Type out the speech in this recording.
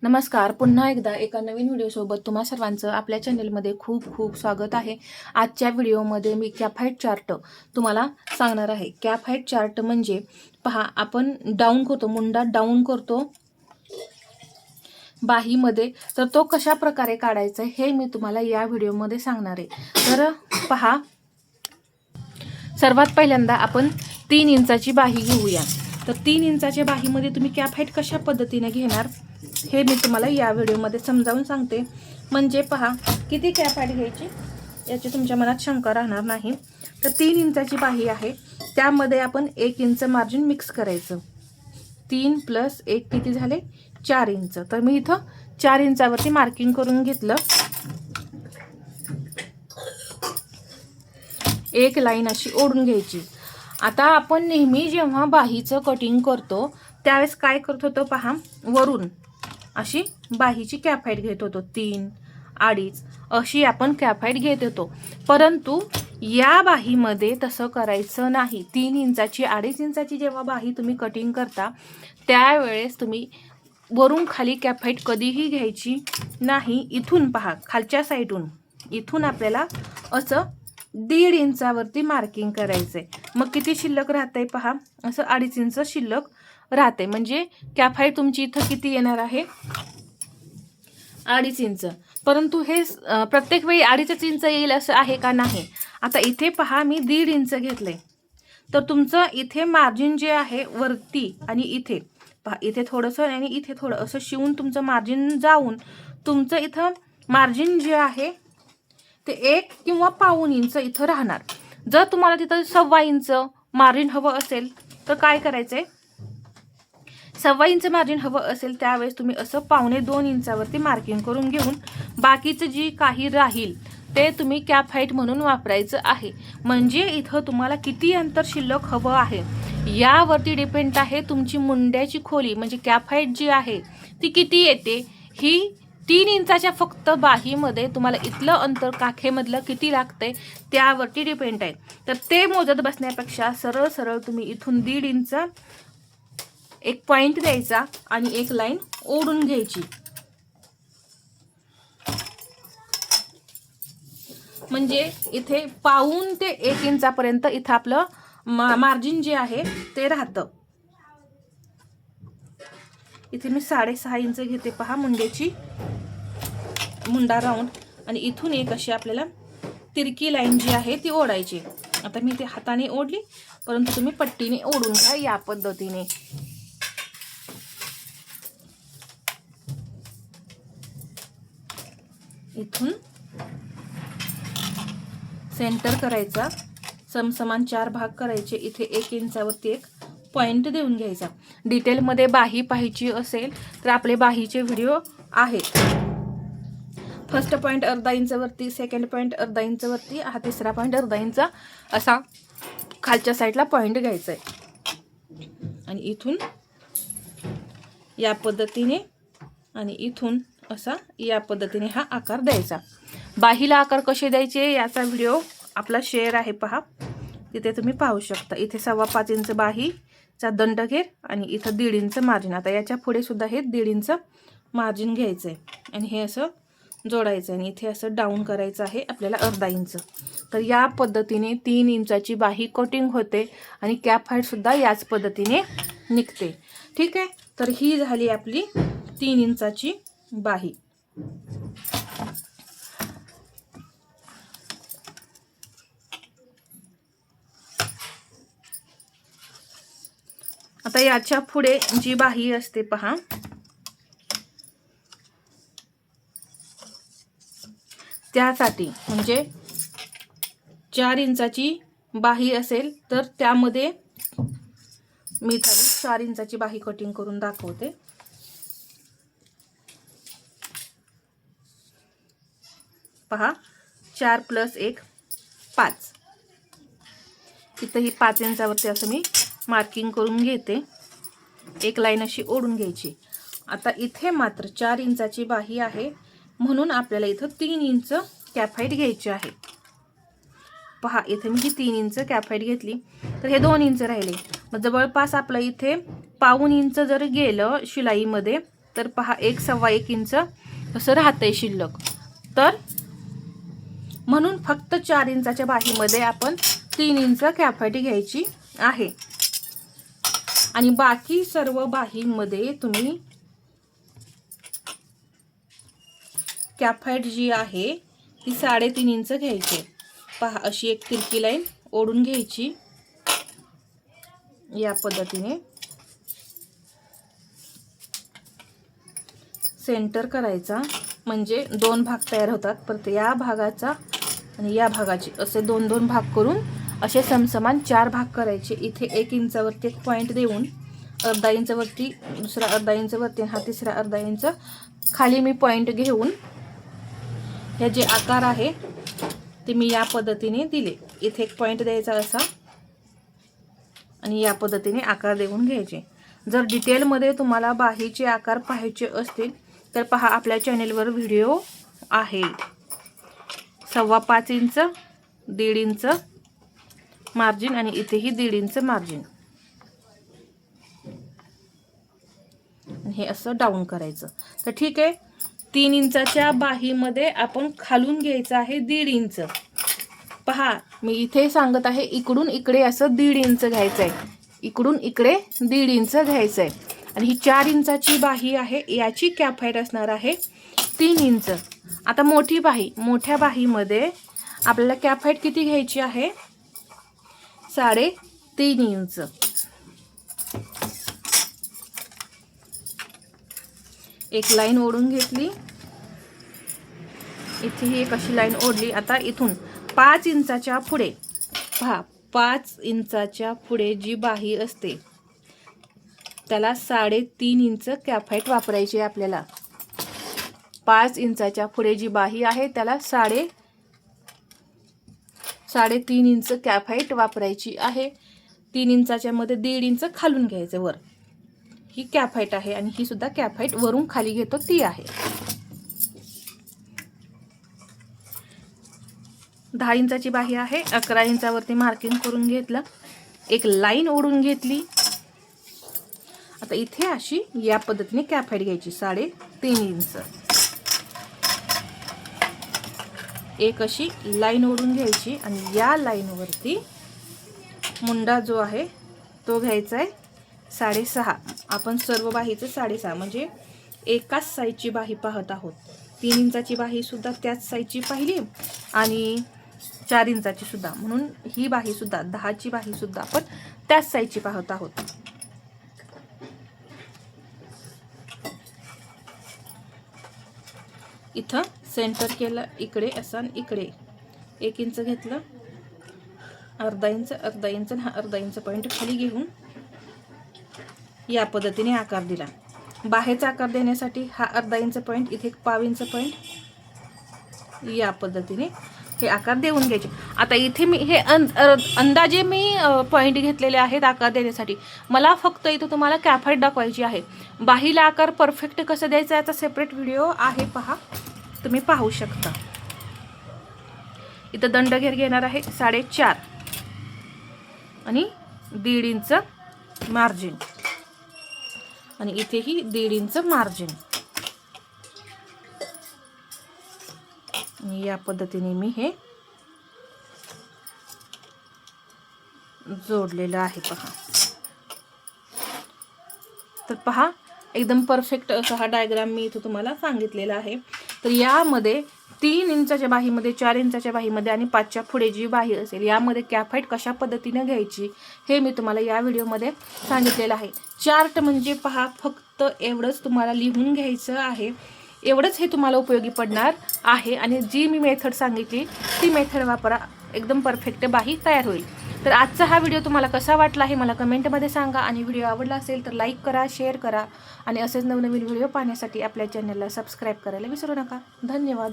नमस्कार. पुन्हा एकदा एका नवीन व्हिडिओसोबत तुम्हा सर्वांचं आपल्या चॅनलमध्ये खूप खूप स्वागत आहे. आजच्या व्हिडिओमध्ये मी कॅप हाईट चार्ट तुम्हाला सांगणार आहे. कॅप हाईट चार्ट म्हणजे पहा, आपण डाऊन करतो, मुंडा डाऊन करतो बाहीमध्ये, तर तो कशा प्रकारे काढायचा हे मी तुम्हाला या व्हिडिओमध्ये सांगणार आहे. तर पहा, सर्वात पहिल्यांदा आपण 3 इंचाची बाही घेऊया. तर 3 इंचाच्या बाहीमध्ये तुम्ही कॅप हाईट कशा पद्धतीने घेणार हे मी तुम्हाला या व्हिडिओमध्ये समजावून सांगते. म्हणजे पहा, किती कॅप हाईट घ्यायची याची तुमच्या मनात शंका राहणार नाही. तर 3 इंचाची बाही आहे, त्यामध्ये आपण 1 इंच मार्जिन मिक्स करायचं. 3 + 1 किती झाले? 4 इंच. तर मी इथं 4 इंचावरती मार्किंग करून घेतलं. एक लाईन अशी ओढून घ्यायची. आता आपण नेहमी जेव्हा बाहीचं कटिंग करतो त्यावेळेस काय करत होतो पहा, वरून अशी बाहीची कॅप हाईट घेत होतो. 3, 2.5 अशी आपण कॅप हाईट घेत होतो. परंतु या बाहीमध्ये तसं करायचं नाही. 3 इंचाची 2.5 इंचाची जेव्हा बाही तुम्ही कटिंग करता त्यावेळेस तुम्ही वरून खाली कॅप हाईट कधीही घ्यायची नाही. इथून पहा, खालच्या साईडून इथून आपल्याला असं 1.5 इंचावरती मार्किंग करायचंय. मग किती शिल्लक राहतंय पहा, असं 2.5 इंच शिल्लक राहते. म्हणजे कॅप हाईट तुमची इथं किती येणार आहे? 2.5 इंच. परंतु हे प्रत्येक वेळी 2.5 इंच येईल असं आहे का? नाही. आता इथे पहा, मी 1.5 इंच घेतलंय. तर तुमचं इथे मार्जिन जे आहे वरती आणि इथे पहा, इथे थोडंसं आणि इथे थोडं असं शिवून तुमचं मार्जिन जाऊन तुमचं इथं मार्जिन जे आहे ते 1 किंवा पाऊण इंच इथं राहणार. जर तुम्हाला तिथं 1.25 इंच मार्जिन हवं असेल तर काय करायचंय? 1.25 इंच मार्जिन हवं असेल त्यावेळेस तुम्ही असं 1.25-2 इंचावरती मार्किंग करून घेऊन बाकीचं जी काही राहील ते तुम्ही कॅप हाईट म्हणून वापरायचं आहे. म्हणजे इथं तुम्हाला किती अंतर शिल्लक हवं आहे यावरती डिपेंड आहे तुमची मुंड्याची खोली, म्हणजे कॅप हाईट जी आहे ती किती येते. ही 3 इंचाच्या फक्त बाहीमध्ये तुम्हाला इथलं अंतर काखेमधलं किती लागतंय त्यावरती डिपेंड आहे. तर ते मोजत बसण्यापेक्षा सरळ सरळ तुम्ही इथून 1.5 इंच एक पॉइंट द्यायचा आणि एक लाईन ओढून घ्यायची. म्हणजे इथे पाऊण ते 1 इंचापर्यंत इथं आपलं मार्जिन जे आहे ते राहतं. इथे मी 6.5 इंच घेते पहा मुंड्याची, मुंडा राऊंड, आणि इथून एक अशी आपल्याला तिरकी लाईन जी आहे ती ओढायची. आता मी ते हाताने ओढली, परंतु तुम्ही पट्टीने ओढून घ्या या पद्धतीने. इथून सेंटर करायचा, समसमान 4 भाग करायचे. इथे 1 इंचावरती एक पॉइंट देऊन घ्यायचा. डिटेलमध्ये बाही पाहायची असेल तर आपले बाहीचे व्हिडिओ आहेत. फर्स्ट पॉइंट 1/2 इंचावरती, सेकंड पॉइंट 1/2 इंचावरती, हा तिसरा पॉइंट 1/2 इंचा असा खालच्या साईडला पॉइंट घ्यायचा आहे. आणि इथून या पद्धतीने आणि इथून असा या पद्धतीने हा आकार द्यायचा. बाहीला आकार कसे द्यायचे याचा व्हिडिओ आपला शेअर आहे पहा, तिथे तुम्ही पाहू शकता. इथे 5.25 इंच बाहीचा दंड घेर आणि इथं 1.5 इंच मार्जिन. आता याच्या पुढे सुद्धा हे 1.5 इंच मार्जिन घ्यायचं आहे आणि हे असं जोडायचं आणि इथे असं डाऊन करायचं आहे आपल्याला 1/2 इंच. तर या पद्धतीने 3 इंचाची बाही कटिंग होते आणि कॅप हाईट सुद्धा याच पद्धतीने निघते. ठीक आहे. तर ही झाली आपली 3 इंचाची बाही. आता याच्या पुढे जी बाही असते पहा, त्यासाठी म्हणजे 4 इंचाची बाही असेल तर त्यामध्ये मी 4 इंचाची बाही कटिंग करून दाखवते. पहा, 4 + 1 5. इथंही 5 इंचावरती असं मी मार्किंग करून घेते. एक लाईन अशी ओढून घ्यायची. आता इथे मात्र 4 इंचाची बाही आहे म्हणून आपल्याला इथं 3 इंच कॅप हाईट घ्यायची आहे. पहा, इथे मी 3 इंच कॅप हाईट घेतली तर हे 2 इंच राहिले. मग जवळपास आपलं इथे 1/2 इंच जर गेलं शिलाईमध्ये तर पहा 1-1.25 इंच असं राहतंय शिल्लक. तर म्हणून फक्त 4 इंचाच्या बाहीमध्ये आपण 3 इंच कॅफाईट घ्यायची आहे. आणि बाकी सर्व बाहीमध्ये तुम्ही कॅफाईट जी आहे ती 3.5 इंच घ्यायची. पहा अशी एक तिरकी लाईन ओढून घ्यायची या पद्धतीने, सेंटर करायचा म्हणजे 2 भाग तयार होतात. परत या भागाचा आणि या भागाचे असे 2-2 भाग करून असे समसमान 4 भाग करायचे. इथे 1 इंचावरती एक पॉईंट देऊन अर्धा इंच वरती, दुसरा अर्धा इंच वरती, हा तिसरा अर्धा इंच खाली मी पॉईंट घेऊन हे जे आकार आहे ते मी या पद्धतीने दिले. इथे एक पॉईंट द्यायचा असा आणि या पद्धतीने आकार देऊन घ्यायचे. जर डिटेलमध्ये तुम्हाला बाहीचे आकार पाहायचे असतील तर पहा आपल्या चॅनेलवर व्हिडिओ आहे. 5.25 इंच, 1.5 इंच मार्जिन आणि इथेही 1.5 इंच मार्जिन. हे असं डाऊन करायचं. तर ठीक आहे, 3 इंचाच्या बाहीमध्ये आपण खालून घ्यायचं आहे 1.5 इंच. पहा मी इथे सांगत आहे इकडून इकडे असं 1.5 इंच घ्यायचं आहे, इकडून इकडे 1.5 इंच घ्यायचं आहे. आणि ही 4 इंचाची बाही आहे, याची कॅफाईट असणार आहे 3 इंच. आता मोठी बाही, मोठ्या बाहीमध्ये आपल्याला कॅफाईट किती घ्यायची आहे? 3.5 इंच. एक लाईन ओढून घेतली, इथेही एक अशी लाईन ओढली. आता इथून 5 इंचाच्या पुढे पहा, 5 इंचाच्या पुढे जी बाही असते त्याला 3.5 इंच कॅफाईट वापरायची आहे आपल्याला. 5 इंचाच्या पुढे जी बाही आहे त्याला 3.5 इंच कॅफाईट वापरायची आहे. 3 इंचाच्या मध्ये 1.5 इंच खालून घ्यायचं वर. ही कॅफाईट आहे आणि ही सुद्धा कॅफाईट वरून खाली घेतो ती आहे. 10 इंचाची बाही आहे, 11 इंचावरती मार्किंग करून घेतलं, एक लाईन ओढून घेतली. आता इथे अशी या पद्धतीने कॅफाईट घ्यायची 3.5 इंच. एक अशी लाईन ओढून घ्यायची आणि या लाईनवरती मुंडा जो आहे तो घ्यायचा आहे 6.5. आपण सर्व बाहीचं 6.5 म्हणजे एकाच साईजची बाही पाहत आहोत. 3 इंचाची बाही सुद्धा त्याच साईजची पाहिली आणि 4 इंचाची सुद्धा, म्हणून ही बाही सुद्धा 10ची बाही सुद्धा आपण त्याच साईजची पाहत आहोत. इथं सेंटर केलं, इकडे असं इकडे 1 इंच घेतलं, अर्धा इंच हा अर्धा इंच पॉईंट खाली घेऊन या पद्धतीने आकार दिला. बाहेरचा आकार देण्यासाठी हा अर्धा इंच पॉईंट, इथे 1.5 इंच पॉईंट, या पद्धतीने हे आकार देऊन घ्यायचे. आता इथे मी हे अंदाजे मी पॉईंट घेतलेले आहेत आकार देण्यासाठी. मला फक्त इथं तुम्हाला कॅफाईट दाखवायची आहे. बाहीला आकार परफेक्ट कसं द्यायचा याचा सेपरेट व्हिडिओ आहे, पहा, तुम्ही पाहू शकता. इथं दंडघेर घेणार आहे 4.5 आणि 1.5 इंच मार्जिन आणि इथेही 1.5 इंच मार्जिन. या पद्धतीने मी हे जोडलेलं आहे, पहा. तर पहा एकदम परफेक्ट असा हा डायग्राम मी इथं तुम्हाला सांगितलेला आहे. तर यामध्ये 3 इंचाच्या बाहीमध्ये, 4 इंचाच्या बाहीमध्ये आणि 5च्या पुढे जी बाही असेल यामध्ये कॅफाईट कशा पद्धतीने घ्यायची हे मी तुम्हाला या व्हिडिओमध्ये सांगितलेलं आहे. चार्ट म्हणजे पहा फक्त एवढंच तुम्हाला लिहून घ्यायचं आहे, एवढंच हे तुम्हाला उपयोगी पडणार आहे. आणि जी मी मेथड सांगितली ती मेथड वापरा, एकदम परफेक्ट बाही तयार होईल. तर आजचा हा व्हिडिओ तुम्हाला कसा वाटला हे मला कमेंटमध्ये सांगा. आणि व्हिडिओ आवडला असेल तर लाईक करा, शेअर करा आणि असेच नवनवीन व्हिडिओ पाहण्यासाठी आपल्या चॅनलला सबस्क्राईब करायला विसरू नका. धन्यवाद.